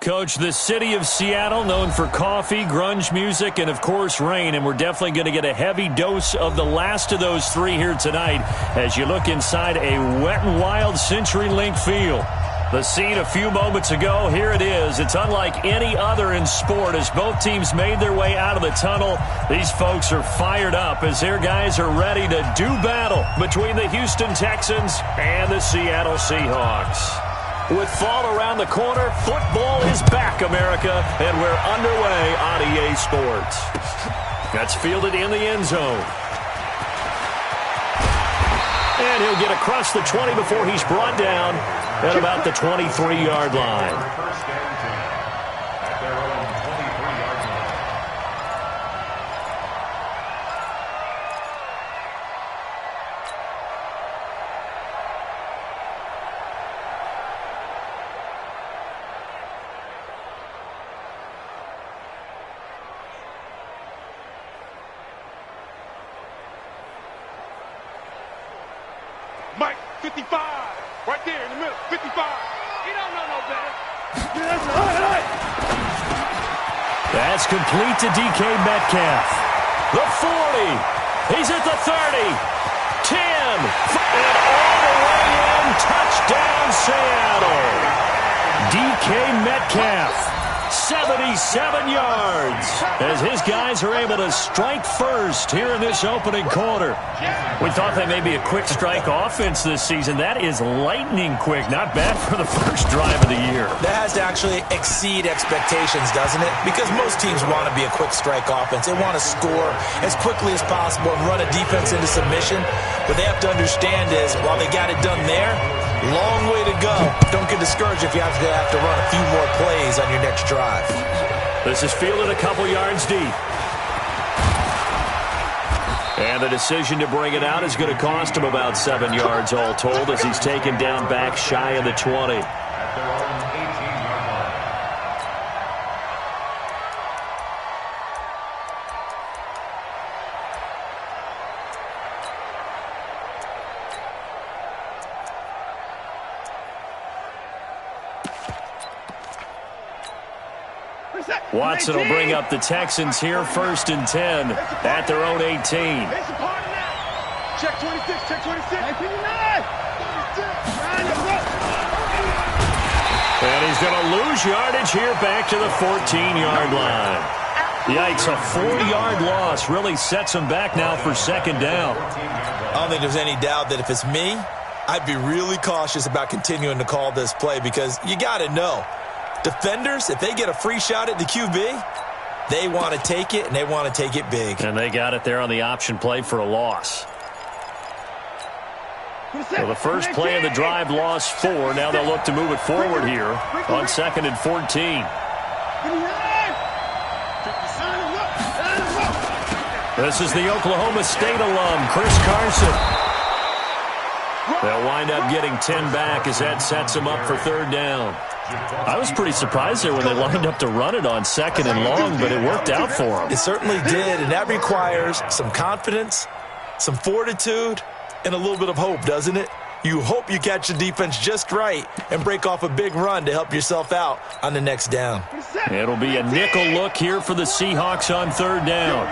Coach, the city of Seattle, known for coffee, grunge music, and, of course, rain. And we're definitely going to get a heavy dose of the last of those three here tonight as you look inside a wet and wild CenturyLink field. The scene a few moments ago, here it is. It's unlike any other in sport as both teams made their way out of the tunnel. These folks are fired up as their guys are ready to do battle between the Houston Texans and the Seattle Seahawks. With fall around the corner, football is back, America, and we're underway on EA Sports. That's fielded in the end zone. And he'll get across the 20 before he's brought down at about the 23-yard line. Mike, 55, right there in the middle, 55. He don't know no better. That's complete to DK Metcalf. The 40. He's at the 30. 10. And all the way in. Touchdown, Seattle. DK Metcalf. 77 yards as his guys are able to strike first here in this opening quarter. We thought that may be a quick strike offense this season. That is lightning quick. Not bad for the first drive of the year. That has to actually exceed expectations, doesn't it? Because most teams want to be a quick strike offense. They want to score as quickly as possible and run a defense into submission. What they have to understand is while they got it done there, long way to go. Don't get discouraged if you have to run a few more plays on your next drive. This is fielded a couple yards deep. And the decision to bring it out is going to cost him about 7 yards all told as he's taken down back shy of the 20. Watson will bring up the Texans here first and 10 at their own 18. Check 26, check 26. And he's going to lose yardage here back to the 14-yard line. Yikes, a 4-yard loss really sets him back now for second down. I don't think there's any doubt that if it's me, I'd be really cautious about continuing to call this play because you got to know. Defenders, if they get a free shot at the QB, they want to take it, and they want to take it big. And they got it there on the option play for a loss. So the first play of the drive lost 4. Now they'll look to move it forward here on 2nd and 14. This is the Oklahoma State alum, Chris Carson. They'll wind up getting 10 back as that sets them up for third down. I was pretty surprised there when they lined up to run it on 2nd and long, but it worked out for them. It certainly did, and that requires some confidence, some fortitude, and a little bit of hope, doesn't it? You hope you catch the defense just right and break off a big run to help yourself out on the next down. It'll be a nickel look here for the Seahawks on third down.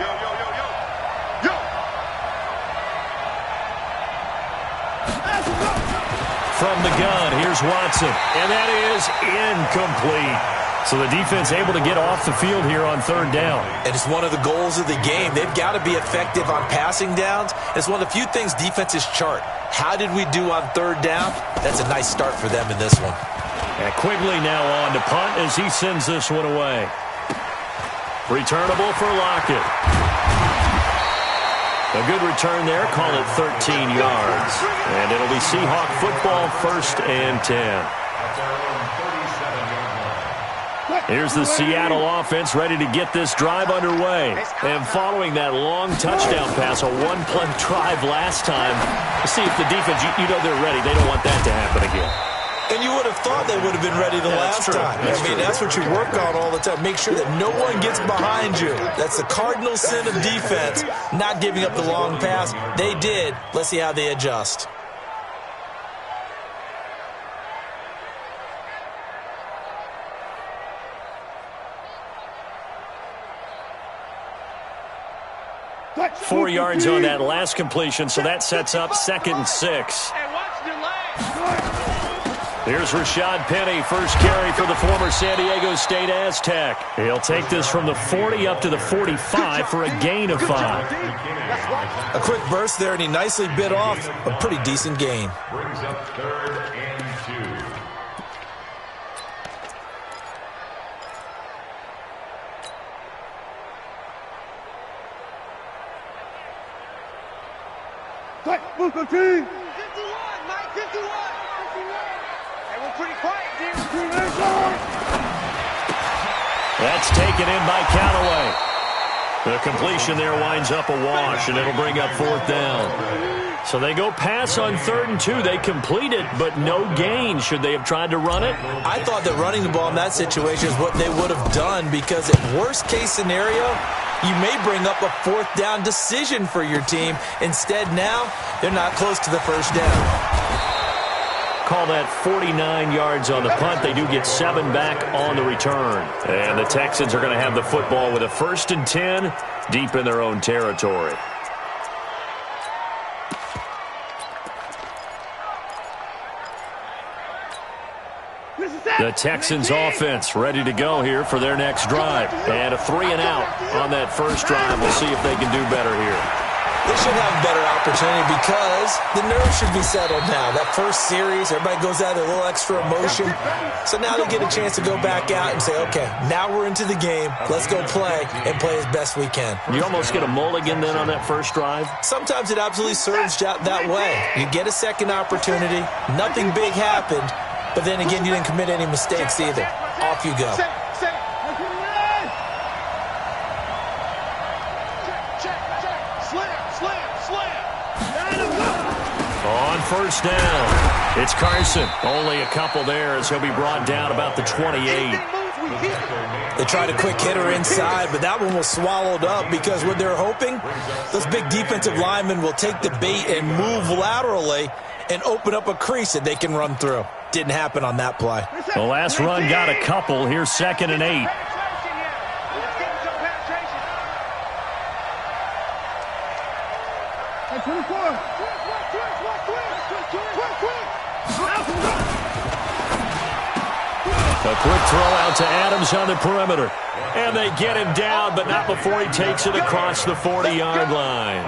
From the gun, here's Watson, and that is incomplete. So the defense able to get off the field here on third down. And it's one of the goals of the game. They've got to be effective on passing downs. It's one of the few things defenses chart. How did we do on third down? That's a nice start for them in this one. And Quigley now on to punt as he sends this one away. Returnable for Lockett. A good return there, call it 13 yards. And it'll be Seahawk football, 1st and 10. Here's the Seattle offense ready to get this drive underway. And following that long touchdown pass, a one-play drive last time, let's see if the defense, you know they're ready. They don't want that to happen again. And you would have thought they would have been ready the last time. That's what you work on all the time. Make sure that no one gets behind you. That's the cardinal sin of defense, not giving up the long pass. They did. Let's see how they adjust. 4 yards on that last completion, so that sets up 2nd and 6. Here's Rashad Penny, first carry for the former San Diego State Aztec. He'll take this from the 40 up to the 45 for a gain of 5. A quick burst there, and he nicely bit off a pretty decent gain. Brings up 3rd and 2. Move the team. 51, Mike, 51. Hey, we're pretty quiet, dude. That's taken in by Callaway. The completion there winds up a wash, and it'll bring up 4th down. So they go pass on 3rd and 2. They complete it, but no gain. Should they have tried to run it? I thought that running the ball in that situation is what they would have done, because at worst case scenario, you may bring up a 4th down decision for your team. Instead, now, they're not close to the 1st down. Call that 49 yards on the punt. They do get 7 back on the return. And the Texans are going to have the football with a 1st and 10 deep in their own territory. The Texans offense ready to go here for their next drive. And a 3 and out on that first drive. We'll see if they can do better here. They should have a better opportunity because the nerves should be settled now. That first series, everybody goes out with a little extra emotion. So now they get a chance to go back out and say, okay, now we're into the game. Let's go play and play as best we can. You almost get a mulligan then on that first drive? Sometimes it absolutely serves that way. You get a second opportunity. Nothing big happened. But then again, you didn't commit any mistakes either. Off you go. On first down, it's Carson. Only a couple there as he'll be brought down about the 28. They tried a quick hitter inside, but that one was swallowed up because what they're hoping, those big defensive linemen will take the bait and move laterally and open up a crease that they can run through. Didn't happen on that play. The last run got a couple. Here's 2nd and 8. A quick throw out to Adams on the perimeter. And they get him down, but not before he takes it across the 40-yard line.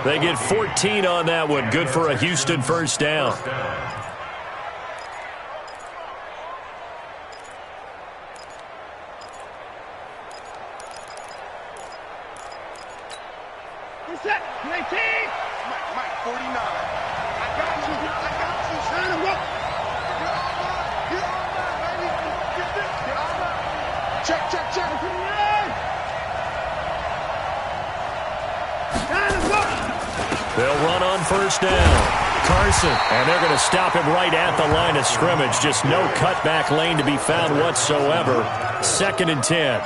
They get 14 on that one. Good for a Houston first down. Mike, 49. I got you. Sign him up. Get on, baby. Get on. Check. They'll run on first down. Carson, and they're going to stop him right at the line of scrimmage. Just no cutback lane to be found whatsoever. 2nd and 10.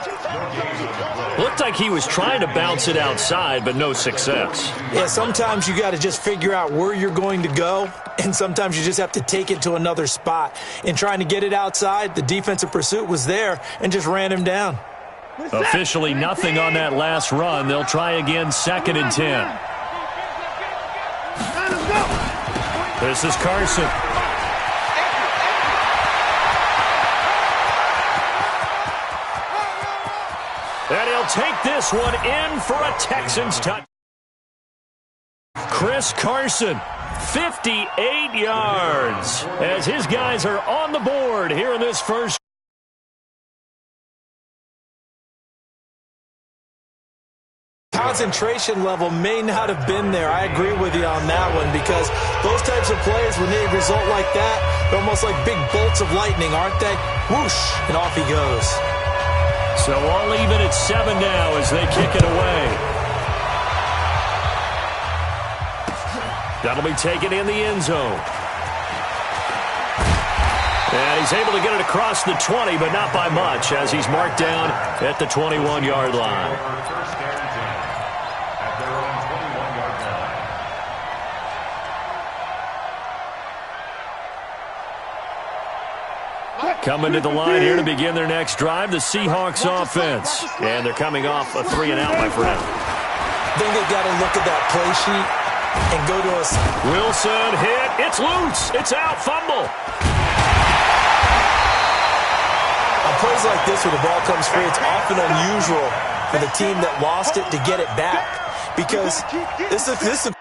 Looked like he was trying to bounce it outside, but no success. Yeah, sometimes you got to just figure out where you're going to go, and sometimes you just have to take it to another spot. In trying to get it outside, the defensive pursuit was there and just ran him down. Officially nothing on that last run. They'll try again, 2nd and 10. This is Carson. And he'll take this one in for a Texans touchdown. Chris Carson, 58 yards, as his guys are on the board here in this first. Concentration level may not have been there. I agree with you on that one, because those types of plays, when they result like that, they're almost like big bolts of lightning, aren't they? Whoosh, and off he goes. So all even at 7 now as they kick it away. That'll be taken in the end zone. And he's able to get it across the 20, but not by much, as he's marked down at the 21-yard line. Coming to the line here to begin their next drive, the Seahawks offense. And they're coming off a 3 and out, my friend. think they've got to look at that play sheet and go to us. Wilson hit. It's loose. It's out. Fumble. On plays like this where the ball comes free, it's often unusual for the team that lost it to get it back, because this is a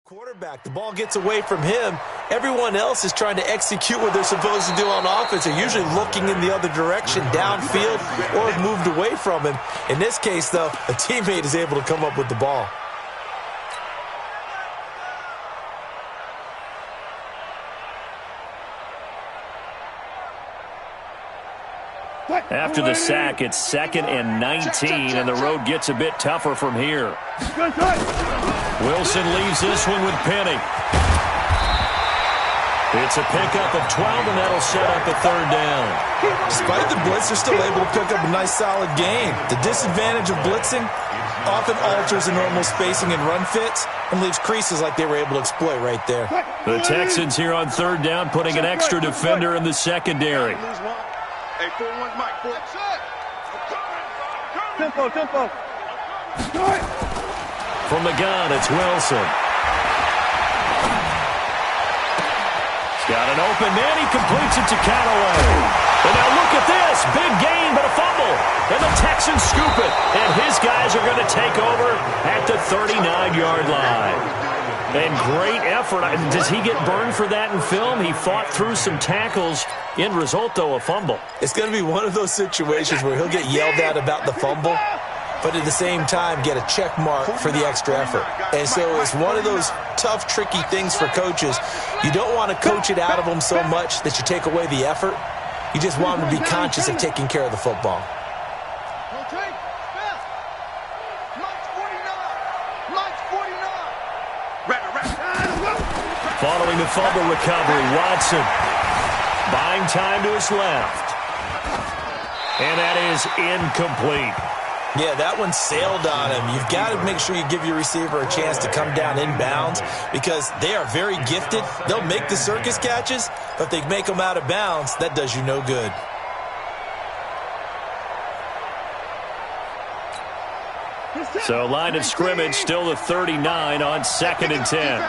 quarterback. The ball gets away from him. Everyone else is trying to execute what they're supposed to do on offense. They're usually looking in the other direction, downfield, or have moved away from him. In this case, though, a teammate is able to come up with the ball. After the sack, it's 2nd and 19, and the road gets a bit tougher from here. Wilson leaves this one with Penny. It's a pickup of 12, and that'll set up a 3rd down. Despite the blitz, they're still able to pick up a nice, solid gain. The disadvantage of blitzing often alters the normal spacing and run fits and leaves creases like they were able to exploit right there. The Texans here on 3rd down, putting an extra defender in the secondary. Hey, 4-1, Mike. Tempo. From the gun, it's Wilson. He's got an open man. He completes it to Callaway. And now look at this. Big gain, but a fumble. And the Texans scoop it. And his guys are going to take over at the 39-yard line. And great effort. Does he get burned for that in film? He fought through some tackles. End result, though, a fumble. It's going to be one of those situations where he'll get yelled at about the fumble, but at the same time get a check mark for the extra effort. And so it's one of those tough, tricky things for coaches. You don't want to coach it out of them so much that you take away the effort. You just want them to be conscious of taking care of the football. Following the fumble recovery, Watson buying time to his left. And that is incomplete. Yeah, that one sailed on him. You've got to make sure you give your receiver a chance to come down inbounds because they are very gifted. They'll make the circus catches, but if they make them out of bounds, that does you no good. So line of scrimmage, still the 39 on 2nd and 10.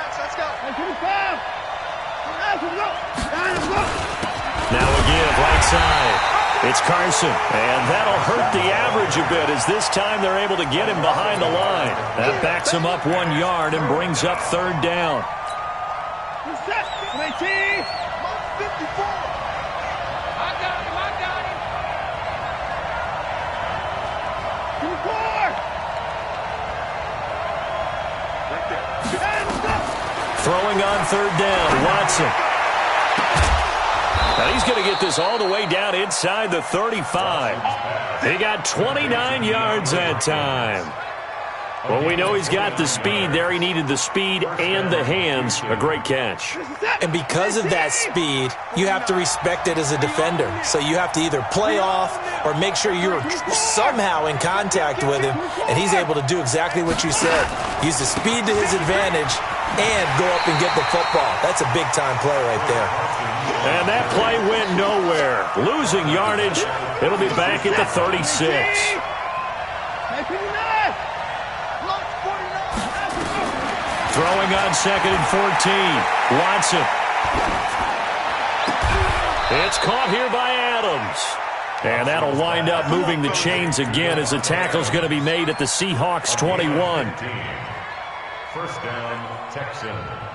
Now a give right side. It's Carson, and that'll hurt the average a bit as this time they're able to get him behind the line. That backs him up 1 yard and brings up 3rd down. Throwing on 3rd down, Watson. Now he's going to get this all the way down inside the 35. He got 29 yards that time. Well, we know he's got the speed there. He needed the speed and the hands. A great catch. And because of that speed, you have to respect it as a defender. So you have to either play off or make sure you're somehow in contact with him, and he's able to do exactly what you said. Use the speed to his advantage and go up and get the football. That's a big-time play right there. And that play went nowhere. Losing yardage. It'll be back at the 36. Throwing on 2nd and 14. Watson. It's caught here by Adams. And that'll wind up moving the chains again as the tackle's going to be made at the Seahawks 21. 1st down, Texans.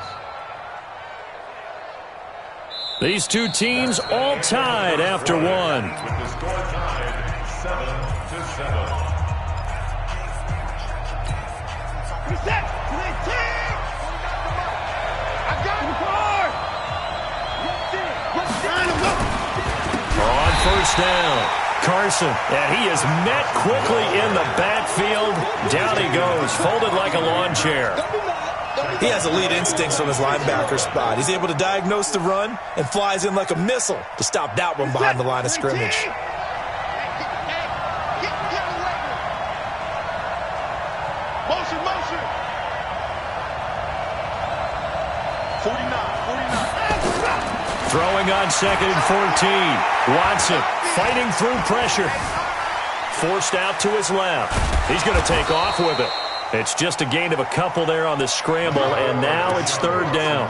These two teams all tied after one. With the score tied 7-7. On 1st down, Carson, and he is met quickly in the backfield. Down he goes, folded like a lawn chair. He has elite instincts from his linebacker spot. He's able to diagnose the run and flies in like a missile to stop that one behind the line of scrimmage. Motion. 49. Throwing on 2nd and 14. Watson fighting through pressure. forced out to his left. He's going to take off with it. It's just a gain of a couple there on the scramble, and now it's third down.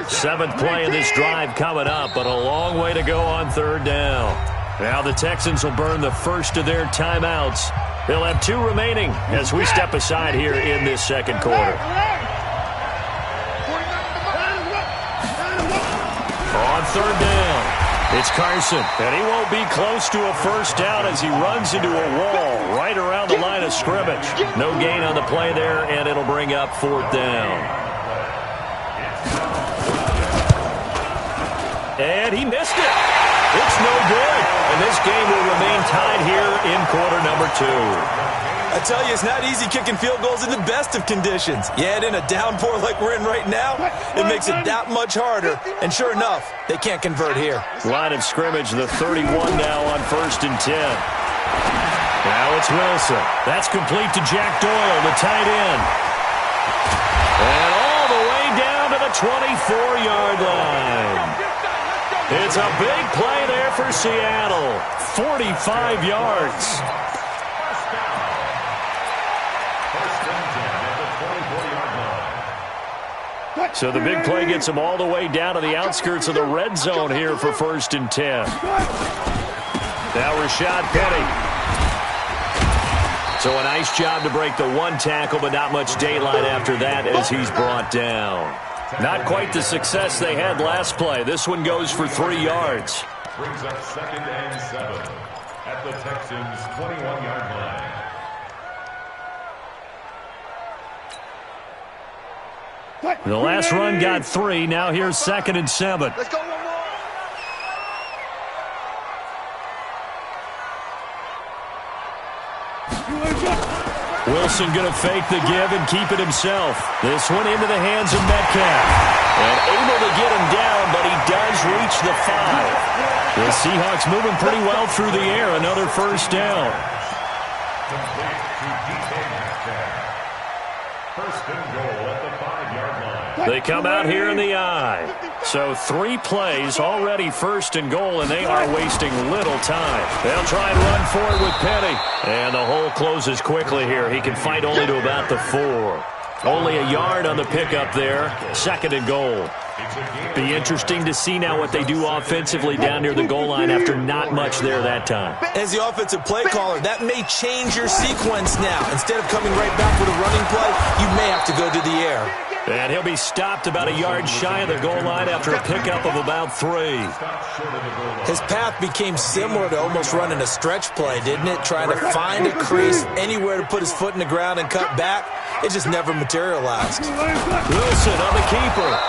Seventh play of this drive coming up, but a long way to go on third down. Now the Texans will burn the first of their timeouts. They'll have 2 remaining as we step aside here in this second quarter. On third down, it's Carson, and he won't be close to a first down as he runs into a wall right around the line of scrimmage. No gain on the play there, and it'll bring up fourth down. And he missed it. It's no good. And this game will remain tied here in quarter number 2. I tell you, it's not easy kicking field goals in the best of conditions. You add in a downpour like we're in right now, it makes it that much harder. And sure enough, they can't convert here. Line of scrimmage, the 31 now on 1st and 10. Now it's Wilson. That's complete to Jack Doyle, the tight end. And all the way down to the 24-yard line. It's a big play there for Seattle. 45 yards. So the big play gets them all the way down to the outskirts of the red zone here for 1st and 10. Now Rashad Penny. So a nice job to break the 1 tackle, but not much daylight after that as he's brought down. Not quite the success they had last play. This one goes for 3 yards. Brings up 2nd and 7 at the Texans' 21-yard line. The last run got 3. Now here's 2nd and 7. Let's go one more. Wilson going to fake the give and keep it himself. This one into the hands of Metcalf. And able to get him down, but he does reach the 5. The Seahawks moving pretty well through the air. Another first down. Complete to DK Metcalf. 1st and goal at the 5-yard line. They come out here in the eye. So 3 plays, already 1st and goal, and they are wasting little time. They'll try and run for it with Penny. And the hole closes quickly here. He can fight only to about the 4. Only a yard on the pickup there. 2nd and goal. Be interesting to see now what they do offensively down near the goal line after not much there that time. As the offensive play caller, that may change your sequence now. Instead of coming right back with a running play, you may have to go to the air. And he'll be stopped about a yard shy of the goal line after a pickup of about 3. His path became similar to almost running a stretch play, didn't it? Trying to find a crease, anywhere to put his foot in the ground and cut back. It just never materialized. Wilson on the keeper.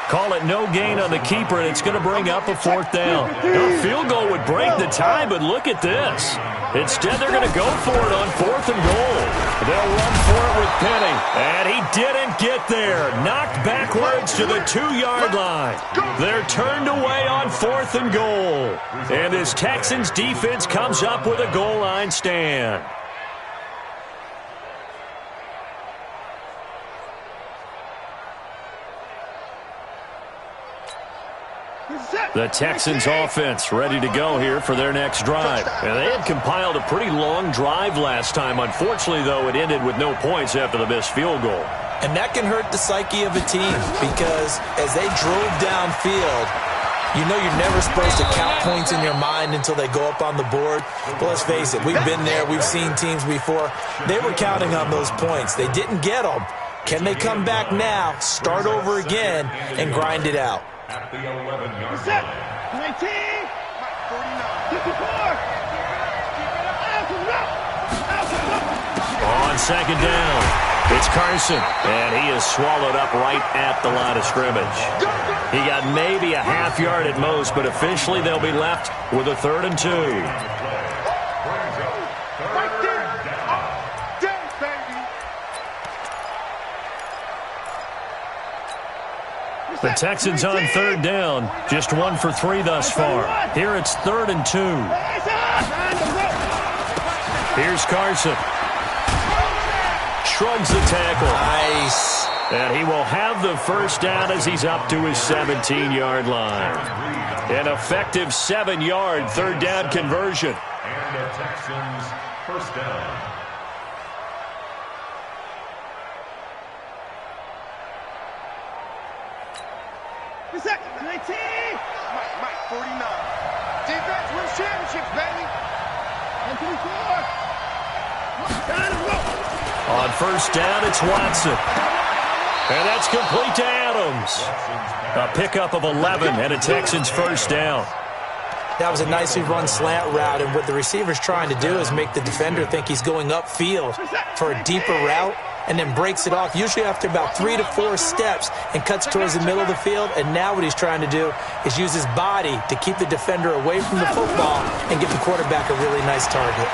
Call it no gain on the keeper, and it's going to bring up a 4th down. A field goal would break the tie, but look at this. Instead, they're going to go for it on 4th and goal. They'll run for it with Penny, and he didn't get there. Knocked backwards to the 2-yard line. They're turned away on 4th and goal. And this Texans defense comes up with a goal line stand. The Texans offense ready to go here for their next drive. And they had compiled a pretty long drive last time. Unfortunately, though, it ended with no points after the missed field goal. And that can hurt the psyche of a team because as they drove downfield, you know you're never supposed to count points in your mind until they go up on the board. But let's face it, we've been there. We've seen teams before. They were counting on those points. They didn't get them. Can they come back now, start over again, and grind it out? At the 11-yard line. 19, 54. On 2nd down, it's Carson, and he is swallowed up right at the line of scrimmage. He got maybe a half yard at most, but officially they'll be left with a 3rd and 2. The Texans on 3rd down, just 1 for 3 thus far. Here it's 3rd and 2. Here's Carson. Shrugs the tackle. Nice. And he will have the first down as he's up to his 17-yard line. An effective 7-yard third down conversion. And the Texans first down. Mike, 49. Defense wins championships, baby. On first down, it's Watson. And that's complete to Adams. A pickup of 11 and a Texans first down. That was a nicely run slant route, and what the receiver's trying to do is make the defender think he's going upfield for a deeper route, and then breaks it off, usually after about 3 to 4 steps, and cuts towards the middle of the field. And now what he's trying to do is use his body to keep the defender away from the football and give the quarterback a really nice target.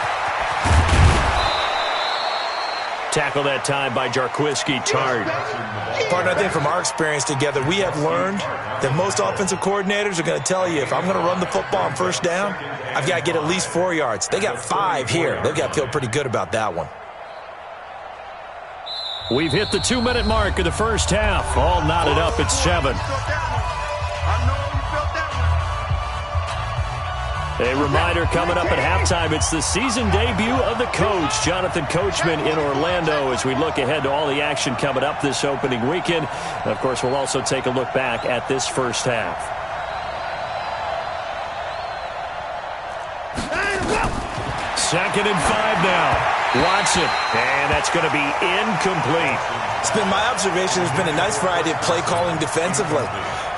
Tackle that time by Jarquiski Tart. Partner, I think from our experience together, we have learned that most offensive coordinators are going to tell you, if I'm going to run the football on first down, I've got to get at least 4 yards. They got 5 here. They've got to feel pretty good about that one. We've hit the 2-minute mark of the first half. All knotted up at 7. A reminder coming up at halftime, it's the season debut of the coach, Jonathan Coachman, in Orlando, as we look ahead to all the action coming up this opening weekend. And of course, we'll also take a look back at this first half. Second and 5 now. Watson, and that's going to be incomplete. It's been my observation there's been a nice variety of play calling defensively.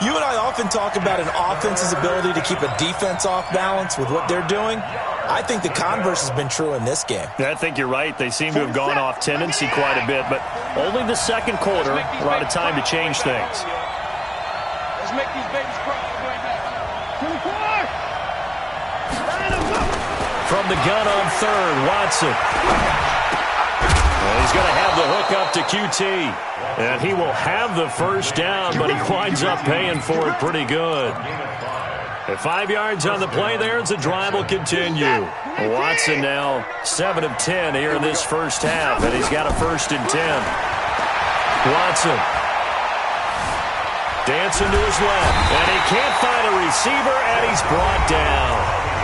You and I often talk about an offense's ability to keep a defense off balance with what they're doing. I think the converse has been true in this game. I think you're right. They seem to have gone off tendency quite a bit, but only the second quarter, a lot of time to change things. Let's make these babies cry right now. From the gun on third, Watson. He's going to have the hook up to QT. And he will have the first down, but he winds up paying for it pretty good. At 5 yards on the play there, as the drive will continue. Watson now 7 of 10 here in this first half, and he's got a 1st and 10. Watson. Dancing to his left, and he can't find a receiver, and he's brought down.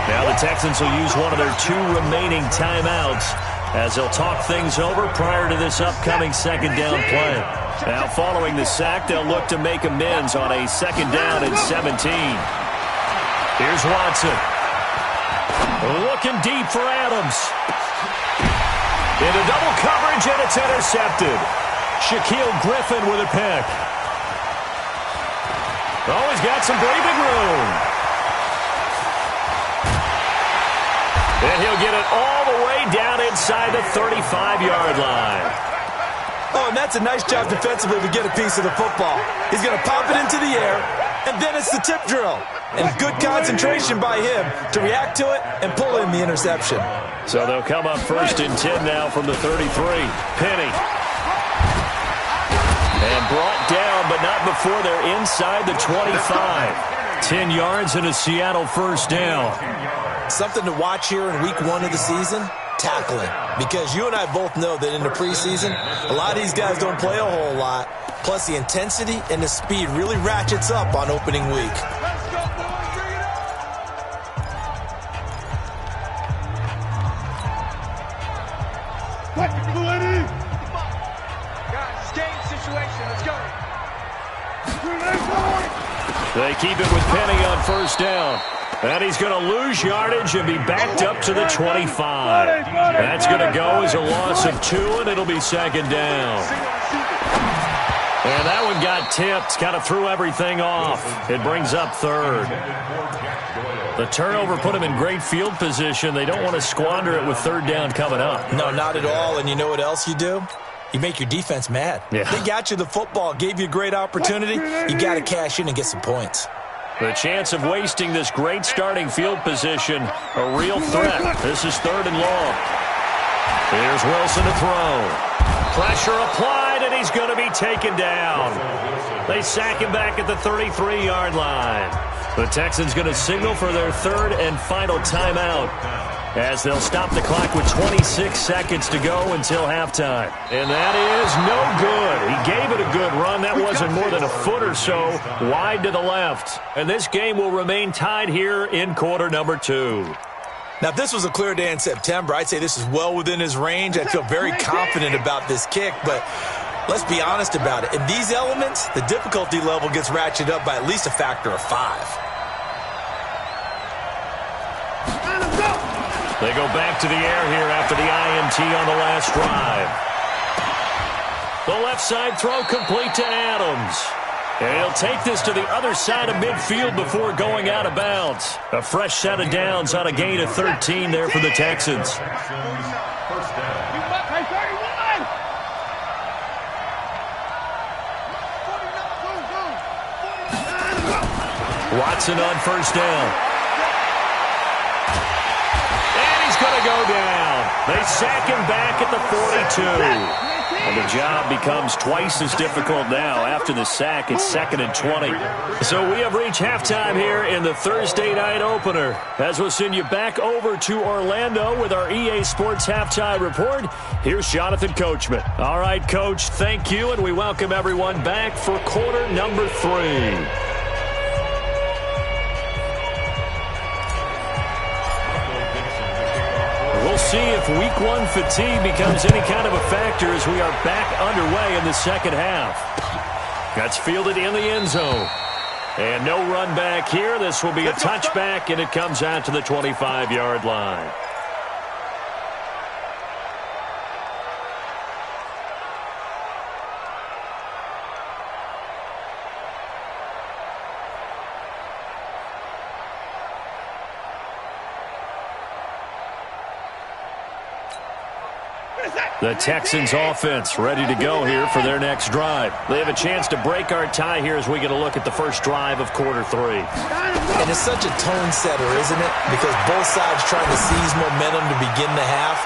Now the Texans will use one of their 2 remaining timeouts as they'll talk things over prior to this upcoming second down play. Now following the sack, they'll look to make amends on a second down and 17. Here's Watson. Looking deep for Adams. Into double coverage, and it's intercepted. Shaquille Griffin with a pick. Oh, he's got some breathing room. And he'll get it all the way down inside the 35-yard line. Oh, and that's a nice job defensively to get a piece of the football. He's going to pop it into the air, and then it's the tip drill. And good concentration by him to react to it and pull in the interception. So they'll come up 1st and 10 now from the 33. Penny. And brought down, but not before they're inside the 25. 10 yards and a Seattle first down. Something to watch here in week 1 of the season, tackling. Because you and I both know that in the preseason, a lot of these guys don't play a whole lot. Plus, the intensity and the speed really ratchets up on opening week. Let's go, boys. Bring it up. Guys, it's game situation. Let's go. They keep it with Penny on first down. And he's going to lose yardage and be backed up to the 25. That's going to go as a loss of 2, and it'll be second down. And that one got tipped, kind of threw everything off. It brings up 3rd. The turnover put him in great field position. They don't want to squander it with 3rd down coming up. No, not at all. And you know what else you do? You make your defense mad. Yeah. They got you the football, gave you a great opportunity. You got to cash in and get some points. The chance of wasting this great starting field position, a real threat. This is 3rd and long. Here's Wilson to throw. Pressure applied, and he's going to be taken down. They sack him back at the 33-yard line. The Texans going to signal for their 3rd and final timeout as they'll stop the clock with 26 seconds to go until halftime. And that is no good. He gave it a good run. That wasn't more than a foot or so wide to the left. And this game will remain tied here in quarter number 2. Now, if this was a clear day in September, I'd say this is well within his range. I'd feel very confident about this kick, but let's be honest about it. In these elements, the difficulty level gets ratcheted up by at least a factor of 5. They go back to the air here after the INT on the last drive. The left side throw complete to Adams. And he'll take this to the other side of midfield before going out of bounds. A fresh set of downs on a gain of 13 there for the Texans. First down. Watson on first down. Going to go down. They sack him back at the 42. And the job becomes twice as difficult now. After the sack, it's 2nd and 20. So we have reached halftime here in the Thursday night opener. As we'll send you back over to Orlando with our EA Sports Halftime Report, here's Jonathan Coachman. All right, Coach, thank you, and we welcome everyone back for quarter number 3. We'll see if week 1 fatigue becomes any kind of a factor as we are back underway in the second half. That's fielded in the end zone. And no run back here. This will be a touchback, and it comes out to the 25-yard line. The Texans offense ready to go here for their next drive. They have a chance to break our tie here as we get a look at the first drive of quarter 3. And it's such a tone setter, isn't it? Because both sides trying to seize momentum to begin the half.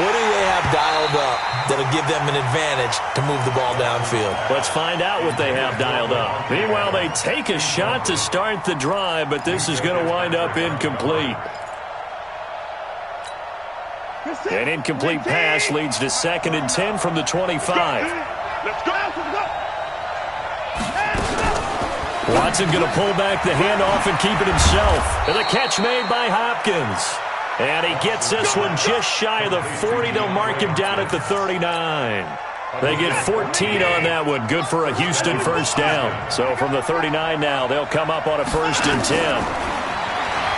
What do they have dialed up that'll give them an advantage to move the ball downfield? Let's find out what they have dialed up. Meanwhile, they take a shot to start the drive, but this is going to wind up incomplete. An incomplete pass leads to 2nd and 10 from the 25. Let's go. Watson going to pull back the handoff and keep it himself. And the catch made by Hopkins. And he gets this one just shy of the 40. They'll mark him down at the 39. They get 14 on that one. Good for a Houston first down. So from the 39 now, they'll come up on a 1st and 10.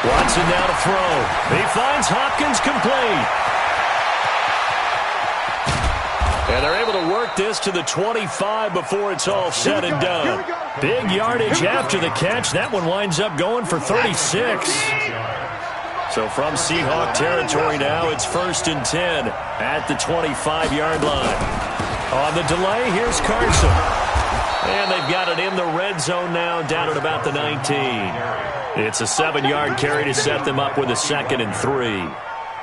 Watson now to throw. He finds Hopkins complete. And they're able to work this to the 25 before it's all said and done. Big yardage after the catch. That one winds up going for 36. So from Seahawk territory now, it's 1st and 10 at the 25-yard line. On the delay, here's Carson. And they've got it in the red zone now, down at about the 19. It's a 7-yard carry to set them up with a 2nd and 3.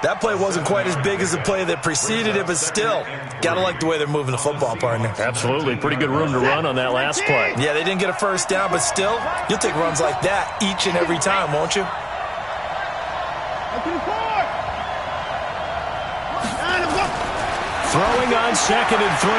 That play wasn't quite as big as the play that preceded it, but still, got to like the way they're moving the football, partner. Absolutely. Pretty good room to run on that last play. Yeah, they didn't get a first down, but still, you'll take runs like that each and every time, won't you? Throwing on 2nd and 3.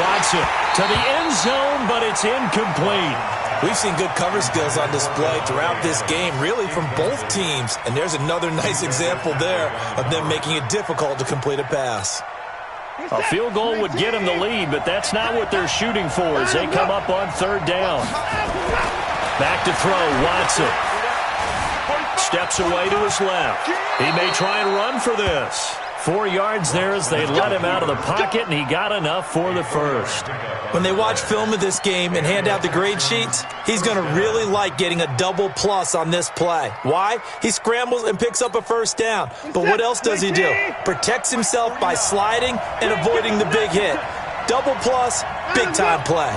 Watson to the end zone, but it's incomplete. We've seen good cover skills on display throughout this game, really from both teams. And there's another nice example there of them making it difficult to complete a pass. A field goal would get them the lead, but that's not what they're shooting for as they come up on 3rd down. Back to throw, Watson. Steps away to his left. He may try and run for this. 4 yards there as they let him out of the pocket, and he got enough for the first. When they watch film of this game and hand out the grade sheets, he's going to really like getting a double plus on this play. Why? He scrambles and picks up a first down. But what else does he do? Protects himself by sliding and avoiding the big hit. Double plus, big-time play.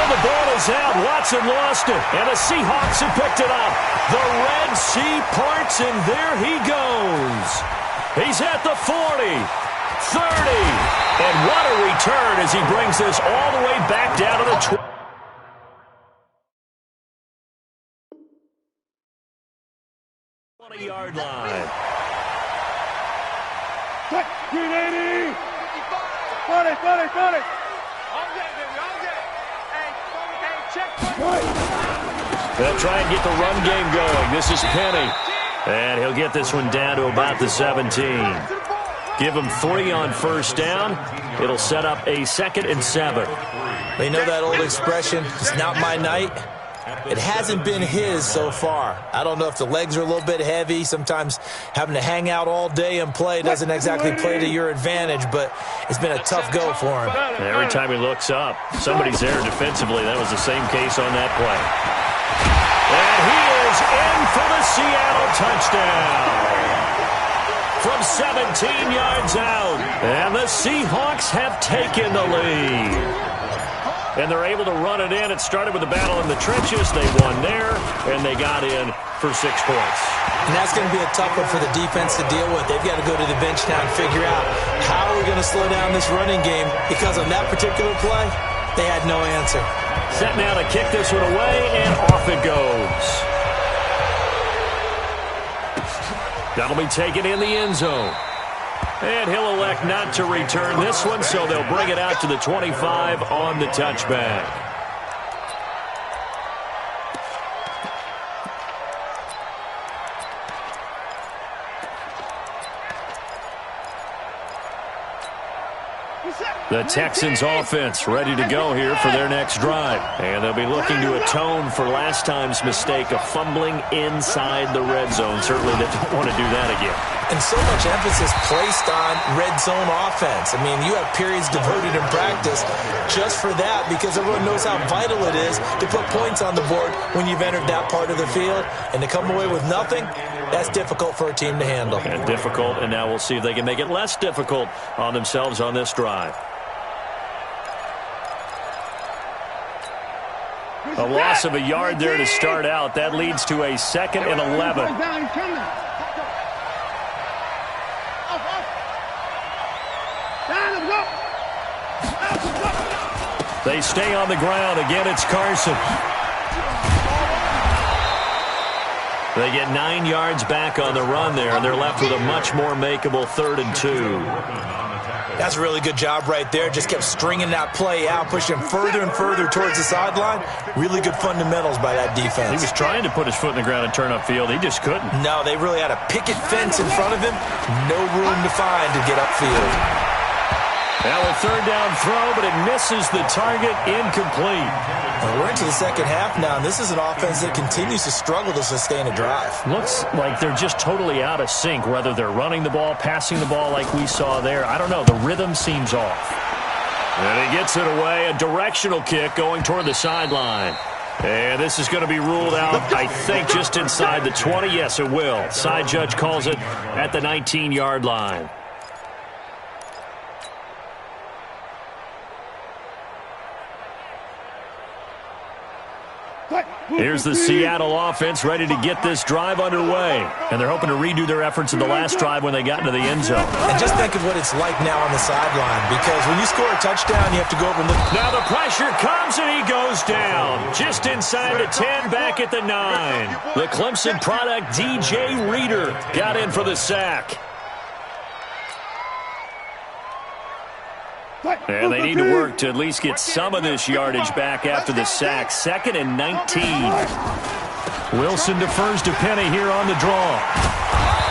The ball is out. Watson lost it. And the Seahawks have picked it up. The Red Sea parts, and there he goes. He's at the 40, 30. And what a return as he brings this all the way back down to the 20. 20-yard line. Check. 380. 40, 40, 40. They'll try and get the run game going. This is Penny. And he'll get this one down to about the 17. Give him 3 on first down. It'll set up a 2nd and 7. They know that old expression, it's not my night. It hasn't been his so far. I don't know if the legs are a little bit heavy. Sometimes having to hang out all day and play doesn't exactly play to your advantage, but it's been a tough go for him. And every time he looks up, somebody's there defensively. That was the same case on that play. And he is in for the Seattle touchdown. From 17 yards out. And the Seahawks have taken the lead. And they're able to run it in. It started with a battle in the trenches. They won there, and they got in for 6 points. And that's going to be a tough one for the defense to deal with. They've got to go to the bench now and figure out how we're going to slow down this running game, because on that particular play, they had no answer. Set now to kick this one away, and off it goes. That'll be taken in the end zone. And he'll elect not to return this one, so they'll bring it out to the 25 on the touchback. The Texans offense ready to go here for their next drive. And they'll be looking to atone for last time's mistake of fumbling inside the red zone. Certainly they don't want to do that again. And so much emphasis placed on red zone offense. I mean, you have periods devoted in practice just for that, because everyone knows how vital it is to put points on the board when you've entered that part of the field. And to come away with nothing, that's difficult for a team to handle. And difficult, and now we'll see if they can make it less difficult on themselves on this drive. A loss of a yard there to start out. That leads to a 2nd and 11. They stay on the ground. Again, it's Carson. They get 9 yards back on the run there, and they're left with a much more makeable 3rd and 2. That's a really good job right there. Just kept stringing that play out, pushing further and further towards the sideline. Really good fundamentals by that defense. He was trying to put his foot in the ground and turn upfield. He just couldn't. No, they really had a picket fence in front of him. No room to find to get upfield. Now a 3rd down throw, but it misses the target, incomplete. Well, we're into the second half now, and this is an offense that continues to struggle to sustain a drive. Looks like they're just totally out of sync, whether they're running the ball, passing the ball like we saw there. I don't know. The rhythm seems off. And he gets it away. A directional kick going toward the sideline. And this is going to be ruled out, I think, just inside the 20. Yes, it will. Side judge calls it at the 19-yard line. Here's the Seattle offense ready to get this drive underway. And they're hoping to redo their efforts in the last drive when they got into the end zone. And just think of what it's like now on the sideline, because when you score a touchdown, you have to go over and look. Now the pressure comes, and he goes down. Just inside the 10, back at the 9. The Clemson product, DJ Reader, got in for the sack. And they need to work to at least get some of this yardage back after the sack. 2nd and 19. Wilson defers to Penny here on the draw.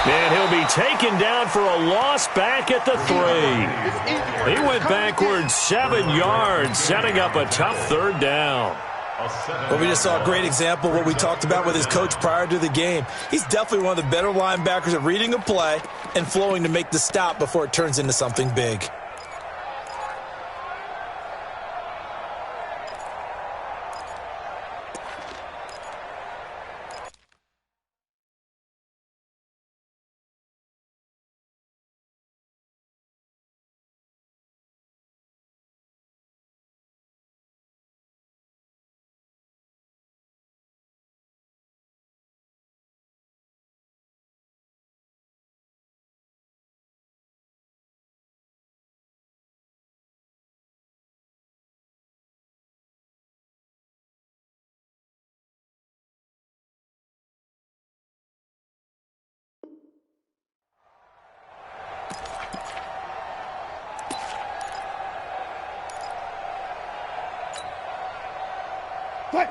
And he'll be taken down for a loss back at the 3. He went backwards 7 yards, setting up a tough 3rd down. Well, we just saw a great example of what we talked about with his coach prior to the game. He's definitely one of the better linebackers at reading a play and flowing to make the stop before it turns into something big.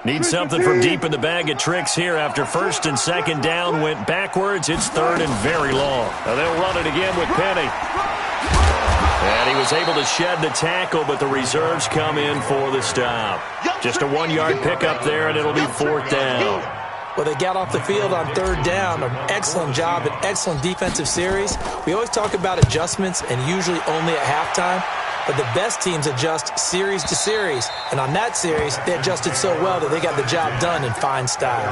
Need something from deep in the bag of tricks here. After first and second down went backwards, it's third and very long. Now they'll run it again with Penny. And he was able to shed the tackle, but the reserves come in for the stop. Just a 1-yard pickup there, and it'll be fourth down. Well, they got off the field on third down. An excellent job, an excellent defensive series. We always talk about adjustments, and usually only at halftime. But the best teams adjust series to series. And on that series, they adjusted so well that they got the job done in fine style.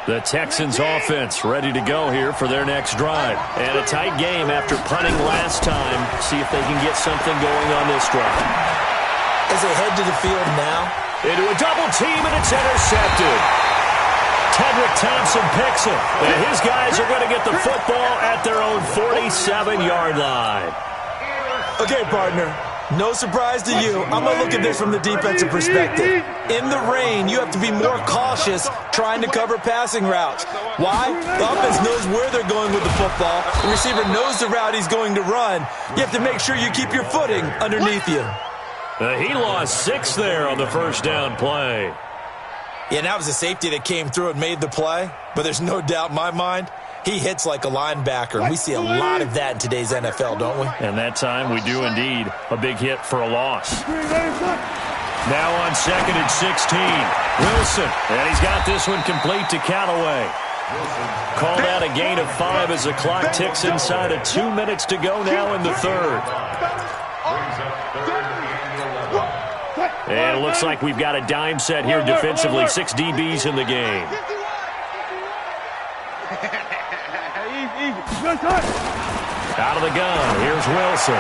The Texans offense ready to go here for their next drive. And a tight game after punting last time. See if they can get something going on this drive. As they head to the field now. Into a double team, and it's intercepted. Tedrick Thompson picks it. And his guys are going to get the football at their own 47-yard line. Okay, partner. No surprise to you. I'm going to look at this from the defensive perspective. In the rain, you have to be more cautious trying to cover passing routes. Why? The offense knows where they're going with the football. The receiver knows the route he's going to run. You have to make sure you keep your footing underneath you. He lost 6 there on the first down play. Yeah, and that was a safety that came through and made the play. But there's no doubt in my mind, he hits like a linebacker, and we see a lot of that in today's NFL, don't we? And that time we do indeed. A big hit for a loss. Now on second and 16. Wilson, and he's got this one complete to Callaway. Called out a gain of 5 as the clock ticks inside of 2 minutes to go now in the third. And it looks like we've got a dime set here defensively. 6 DBs in the game. Out of the gun, here's Wilson.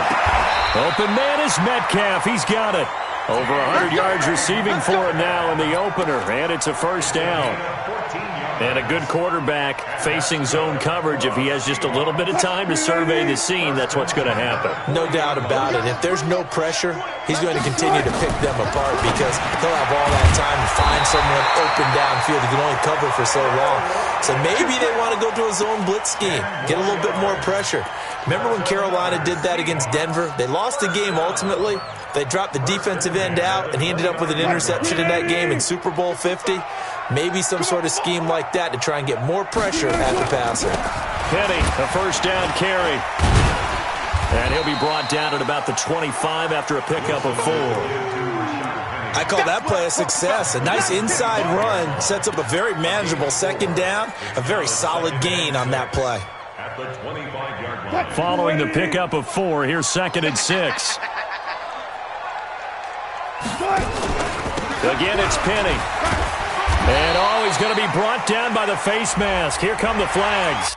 Open man is Metcalf, he's got it. Over 100 yards receiving for him now in the opener, and it's a first down. And a good quarterback facing zone coverage. If he has just a little bit of time to survey the scene, that's what's going to happen. No doubt about it. If there's no pressure, he's going to continue to pick them apart because he'll have all that time to find someone open downfield. He can only cover for so long. So maybe they want to go to a zone blitz scheme, get a little bit more pressure. Remember when Carolina did that against Denver? They lost the game ultimately. They dropped the defensive end out, and he ended up with an interception in that game in Super Bowl 50. Maybe some sort of scheme like that to try and get more pressure at the passer. Penny, a first down carry. And he'll be brought down at about the 25 after a pickup of 4. I call that play a success. A nice inside run sets up a very manageable second down. A very solid gain on that play. At the 25-yard line. Following the pickup of 4, here's second and 6. Again, it's Penny. And he's going to be brought down by the face mask. Here come the flags.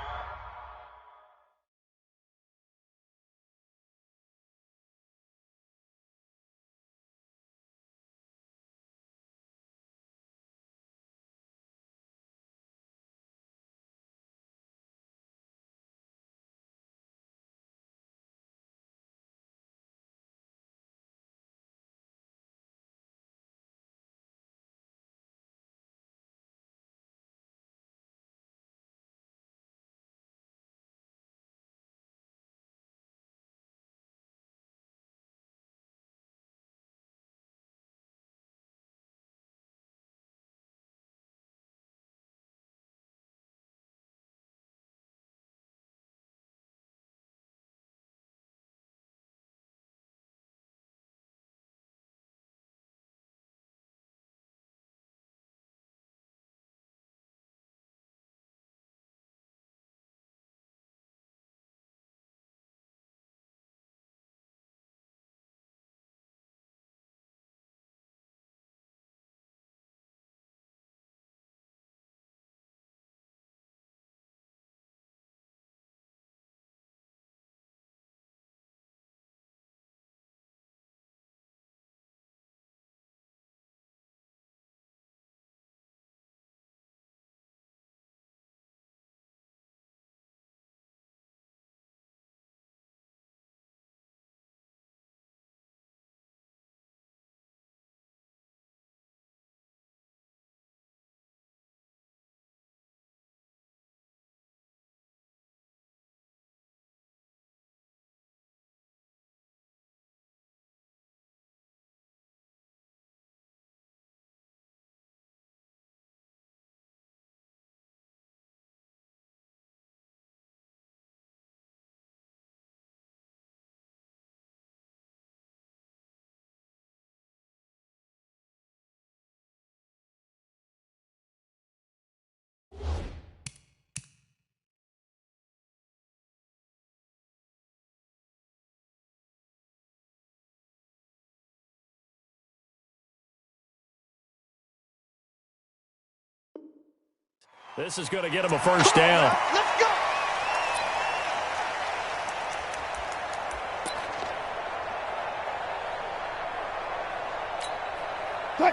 This is going to get him a first down. Let's go.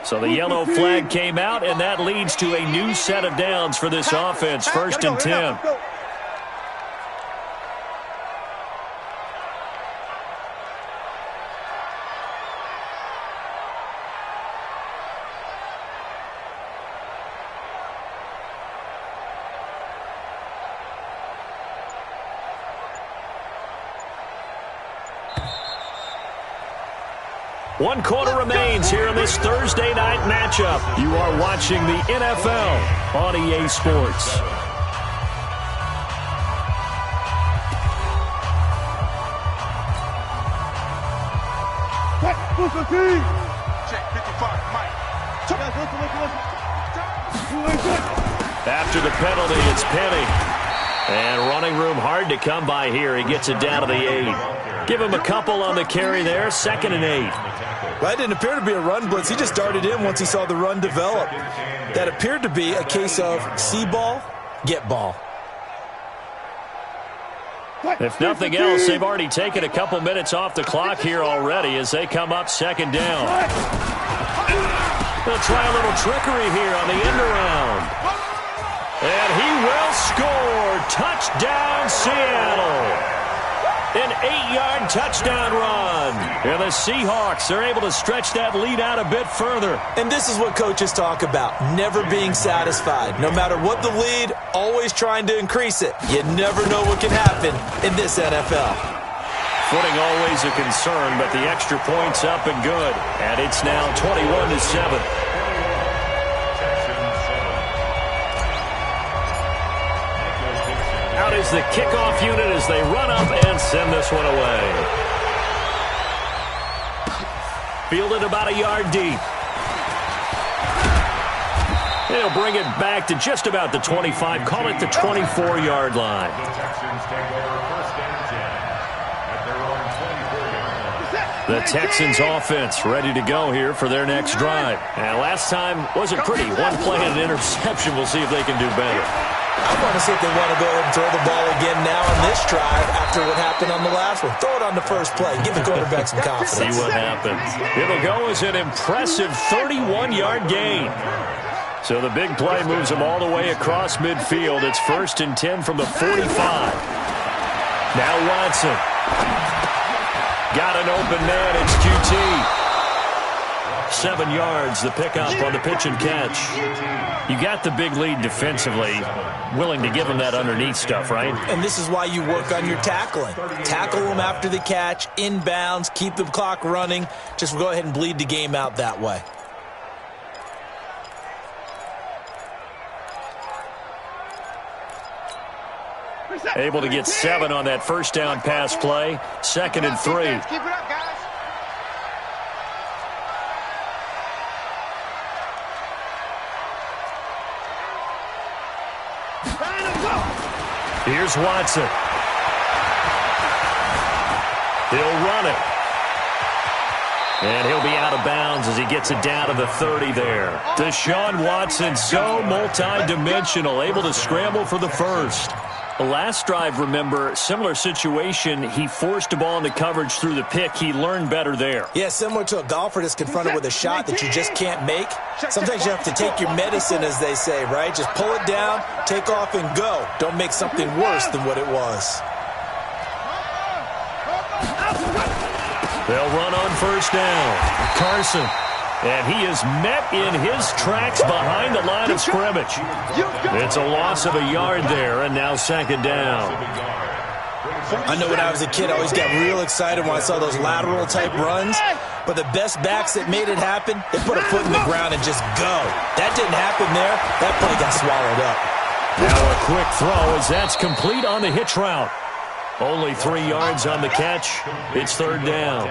So the yellow flag came out, and that leads to a new set of downs for this offense. 1st and 10. One quarter remains here in this Thursday night matchup. You are watching the NFL on EA Sports. Check 55, Mike. After the penalty, it's Penny. And running room hard to come by here. He gets it down to the 8. Give him a couple on the carry there. 2nd and 8. Well, that didn't appear to be a run blitz. He just darted in once he saw the run develop. That appeared to be a case of see ball, get ball. If nothing else, they've already taken a couple minutes off the clock here already as they come up 2nd down. They'll try a little trickery here on the end around. And he will score. Touchdown, Seattle. An 8-yard touchdown run. And the Seahawks are able to stretch that lead out a bit further. And this is what coaches talk about, never being satisfied. No matter what the lead, always trying to increase it. You never know what can happen in this NFL. Footing always a concern, but the extra point's up and good. And it's now 21-7. Out is the kickoff unit as they run up and send this one away. Fielded about a yard deep. They'll bring it back to just about the 25. Call it the 24-yard line. The Texans take over 1st and 10 at their own 24-yard line. The Texans offense ready to go here for their next drive. And last time wasn't pretty. One play and an interception. We'll see if they can do better. I want to see if they want to go ahead and throw the ball again now on this drive after what happened on the last one. Throw it on the first play. Give the quarterback some confidence. See what happens. It'll go as an impressive 31-yard gain. So the big play moves them all the way across midfield. It's 1st and 10 from the 45. Now Watson. Got an open man. It's QT. 7 yards, the pickup on the pitch and catch. You got the big lead defensively. Willing to give them that underneath stuff, right? And this is why you work on your tackling. Tackle them after the catch, inbounds, keep the clock running. Just go ahead and bleed the game out that way. Able to get 7 on that first down pass play. 2nd and 3. Keep it up, guys. Here's Watson. He'll run it. And he'll be out of bounds as he gets it down to the 30 there. Deshaun Watson, so multi-dimensional, able to scramble for the first. The last drive, remember, similar situation. He forced a ball into coverage through the pick. He learned better there. Yeah, similar to a golfer that's confronted with a shot that you just can't make. Sometimes you have to take your medicine, as they say, right? Just pull it down, take off, and go. Don't make something worse than what it was. They'll run on first down. Carson. And he is met in his tracks behind the line of scrimmage. It's a loss of a yard there, and now 2nd down. I know when I was a kid, I always got real excited when I saw those lateral-type runs. But the best backs that made it happen, they put a foot in the ground and just go. That didn't happen there. That play got swallowed up. Now a quick throw as that's complete on the hitch route. Only 3 yards on the catch. It's 3rd down.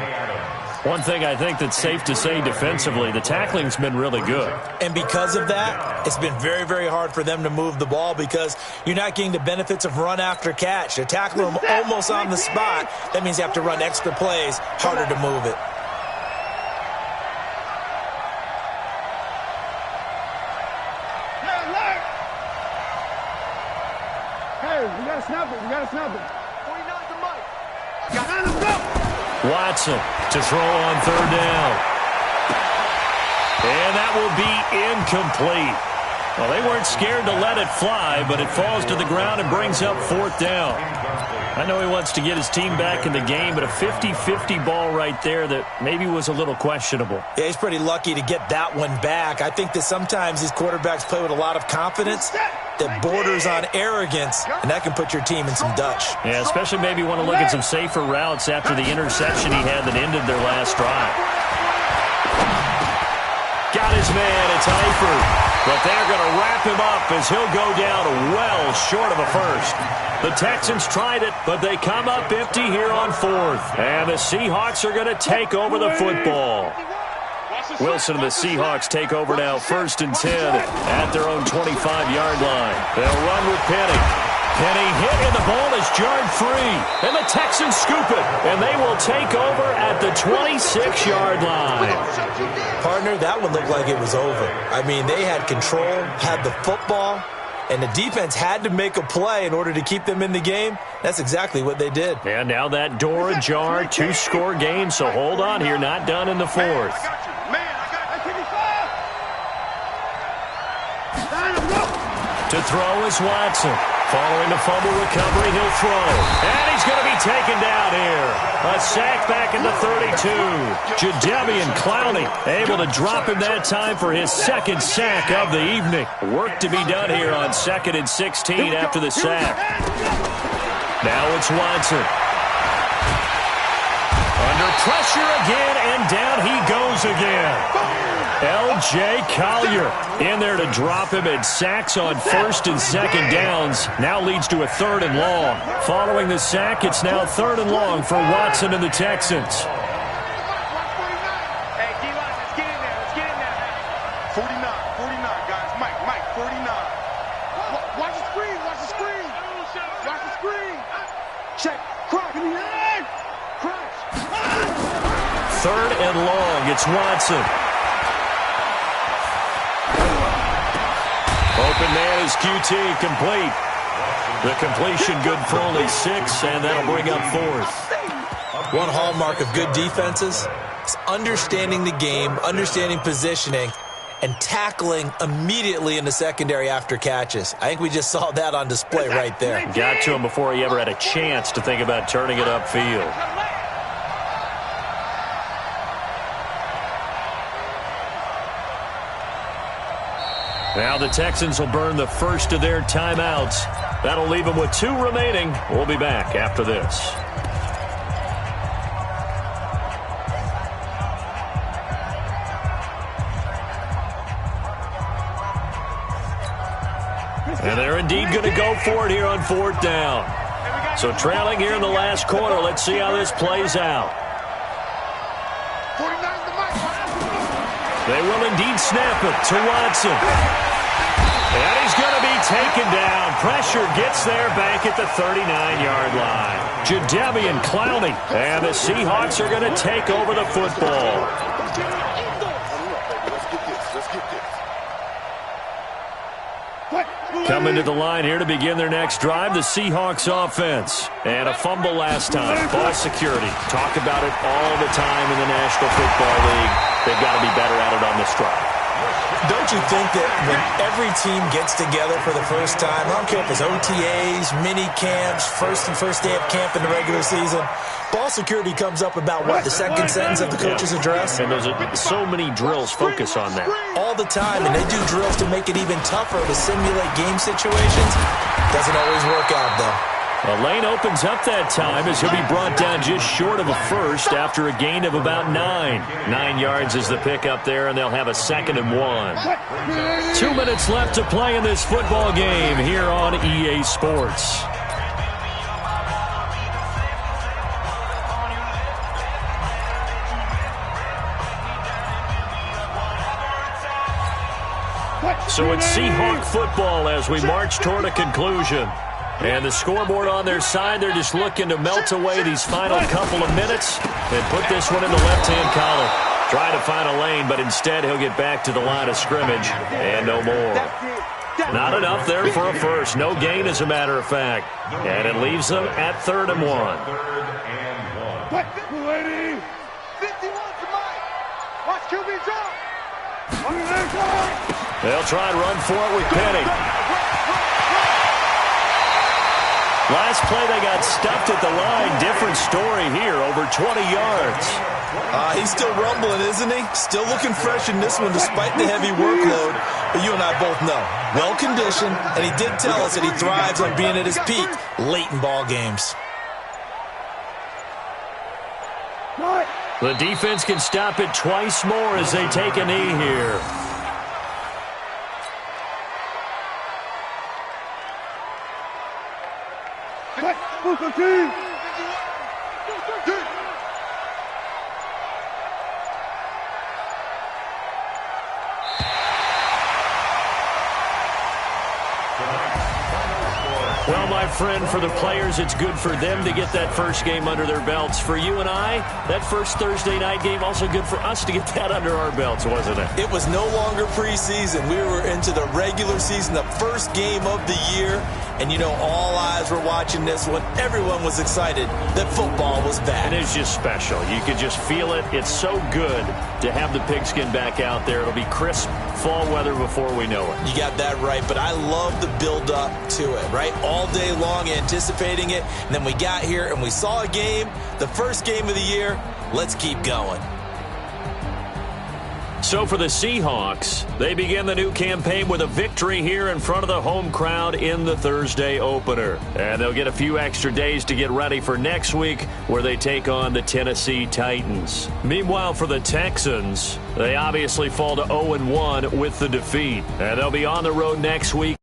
One thing I think that's safe to say defensively, the tackling's been really good. And because of that, it's been very, very hard for them to move the ball because you're not getting the benefits of run after catch. They're tackling them almost on the spot. That means you have to run extra plays, harder to move it. What's happening? 49 to Mike. Let's go. Watson to throw on third down. And that will be incomplete. Well, they weren't scared to let it fly, but it falls to the ground and brings up fourth down. I know he wants to get his team back in the game, but a 50-50 ball right there that maybe was a little questionable. Yeah, he's pretty lucky to get that one back. I think that sometimes these quarterbacks play with a lot of confidence that borders on arrogance, and that can put your team in some Dutch. Yeah, especially maybe want to look at some safer routes after the interception he had that ended their last drive. Got his man, it's Eifert. But they're going to wrap him up as he'll go down well short of a first. The Texans tried it, but they come up empty here on fourth. And the Seahawks are going to take over the football. Wilson and the Seahawks take over now, 1st and 10 at their own 25-yard line. They'll run with Penny. Penny hit and the ball is jarred free. And the Texans scoop it. And they will take over at the 26-yard line. Partner, that one looked like it was over. I mean, they had control, had the football, and the defense had to make a play in order to keep them in the game. That's exactly what they did. And now that door ajar, 2-score game, so hold on here, not done in the fourth. To throw is Watson. Following the fumble recovery, he'll throw. And he's going to be taken down here. A sack back into 32. Jadeveon Clowney able to drop him that time for his second sack of the evening. Work to be done here on 2nd and 16 after the sack. Now it's Watson. Under pressure again, and down he goes again. L.J. Collier in there to drop him, and sacks on 1st and 2nd downs. Now leads to a 3rd and long. Following the sack, it's now 3rd and long for Watson and the Texans. Hey, D-line, let's get in there. Let's get in there. 49, guys. Mike, 49. Watch the screen, watch the screen. Watch the screen. Check. Crack in the head. Crash. 3rd and long. It's Watson. Open man is QT, complete. The completion good for only 6, and that'll bring up 4th. One hallmark of good defenses is understanding the game, understanding positioning, and tackling immediately in the secondary after catches. I think we just saw that on display right there. Got to him before he ever had a chance to think about turning it upfield. Now the Texans will burn the first of their timeouts. That'll leave them with 2 remaining. We'll be back after this. And they're indeed going to go for it here on 4th down. So trailing here in the last quarter. Let's see how this plays out. They will indeed snap it to Watson. And he's going to be taken down. Pressure gets there back at the 39-yard line. Jadeveon Clowney. And the Seahawks are going to take over the football. Coming to the line here to begin their next drive, the Seahawks offense. And a fumble last time. Ball security. Talk about it all the time in the National Football League. They've got to be better at it on this drive. Don't you think that when every team gets together for the first time, I don't care if it's OTAs, mini camps, first day of camp in the regular season, ball security comes up about what, the second sentence of the coach's address? And there's so many drills focus on that. All the time, and they do drills to make it even tougher to simulate game situations. Doesn't always work out, though. A lane opens up that time as he'll be brought down just short of a first after a gain of about 9. 9 yards is the pickup there, and they'll have a 2nd and 1. 2 minutes left to play in this football game here on EA Sports. So it's Seahawk football as we march toward a conclusion. And the scoreboard on their side, they're just looking to melt away these final couple of minutes and put this one in the left-hand column. Try to find a lane, but instead he'll get back to the line of scrimmage and no more. Not enough there for a first. No gain, as a matter of fact. And it leaves them at 3rd and 1. 280. 51 to Mike. Watch QB drop. They'll try and run for it with Penny. Last play, they got stuffed at the line. Different story here, over 20 yards. He's still rumbling, isn't he? Still looking fresh in this one despite the heavy workload. But you and I both know, well-conditioned, and he did tell us that he thrives on being at his peak late in ball games. The defense can stop it twice more as they take a knee here. Well, my friend, for the players, it's good for them to get that first game under their belts. For you and I, that first Thursday night game, also good for us to get that under our belts, wasn't it? It was no longer preseason. We were into the regular season, the first game of the year. And, you know, all eyes were watching this one. Everyone was excited that football was back. And it's just special. You could just feel it. It's so good to have the pigskin back out there. It'll be crisp fall weather before we know it. You got that right, but I love the build-up to it, right? All day long anticipating it, and then we got here and we saw a game, the first game of the year. Let's keep going. So for the Seahawks, they begin the new campaign with a victory here in front of the home crowd in the Thursday opener. And they'll get a few extra days to get ready for next week where they take on the Tennessee Titans. Meanwhile, for the Texans, they obviously fall to 0-1 with the defeat. And they'll be on the road next week